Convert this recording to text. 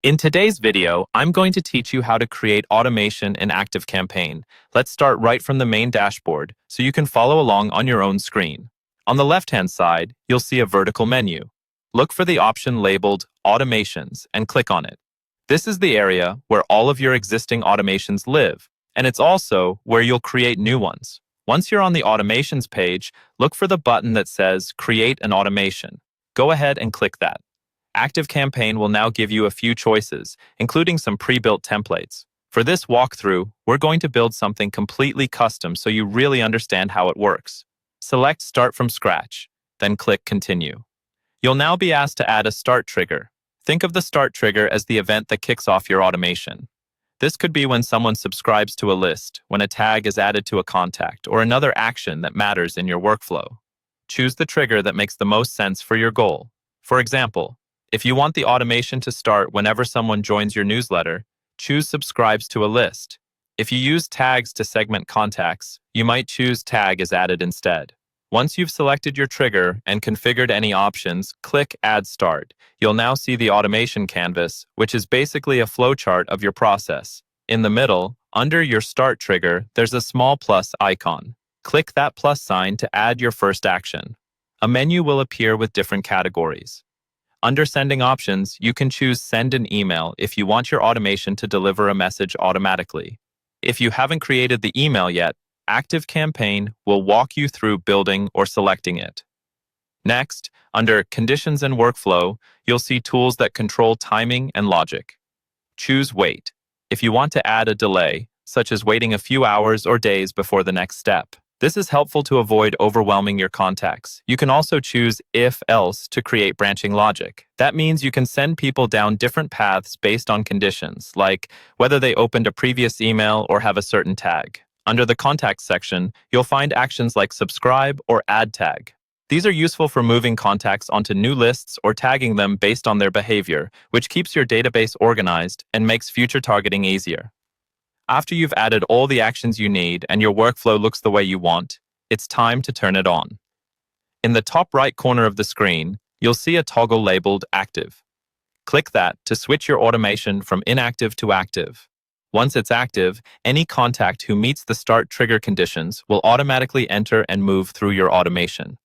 In today's video, I'm going to teach you how to create automation in ActiveCampaign. Let's start right from the main dashboard so you can follow along on your own screen. On the left-hand side, you'll see a vertical menu. Look for the option labeled Automations and click on it. This is the area where all of your existing automations live, and it's also where you'll create new ones. Once you're on the Automations page, look for the button that says Create an Automation. Go ahead and click that. ActiveCampaign will now give you a few choices, including some pre-built templates. For this walkthrough, we're going to build something completely custom so you really understand how it works. Select Start from Scratch, then click Continue. You'll now be asked to add a start trigger. Think of the start trigger as the event that kicks off your automation. This could be when someone subscribes to a list, when a tag is added to a contact, or another action that matters in your workflow. Choose the trigger that makes the most sense for your goal. For example, if you want the automation to start whenever someone joins your newsletter, choose Subscribes to a list. If you use tags to segment contacts, you might choose Tag is added instead. Once you've selected your trigger and configured any options, click Add Start. You'll now see the automation canvas, which is basically a flowchart of your process. In the middle, under your start trigger, there's a small plus icon. Click that plus sign to add your first action. A menu will appear with different categories. Under Sending Options, you can choose Send an Email if you want your automation to deliver a message automatically. If you haven't created the email yet, ActiveCampaign will walk you through building or selecting it. Next, under Conditions and Workflow, you'll see tools that control timing and logic. Choose Wait if you want to add a delay, such as waiting a few hours or days before the next step. This is helpful to avoid overwhelming your contacts. You can also choose If-Else to create branching logic. That means you can send people down different paths based on conditions, like whether they opened a previous email or have a certain tag. Under the Contacts section, you'll find actions like Subscribe or Add Tag. These are useful for moving contacts onto new lists or tagging them based on their behavior, which keeps your database organized and makes future targeting easier. After you've added all the actions you need and your workflow looks the way you want, it's time to turn it on. In the top right corner of the screen, you'll see a toggle labeled Active. Click that to switch your automation from inactive to active. Once it's active, any contact who meets the start trigger conditions will automatically enter and move through your automation.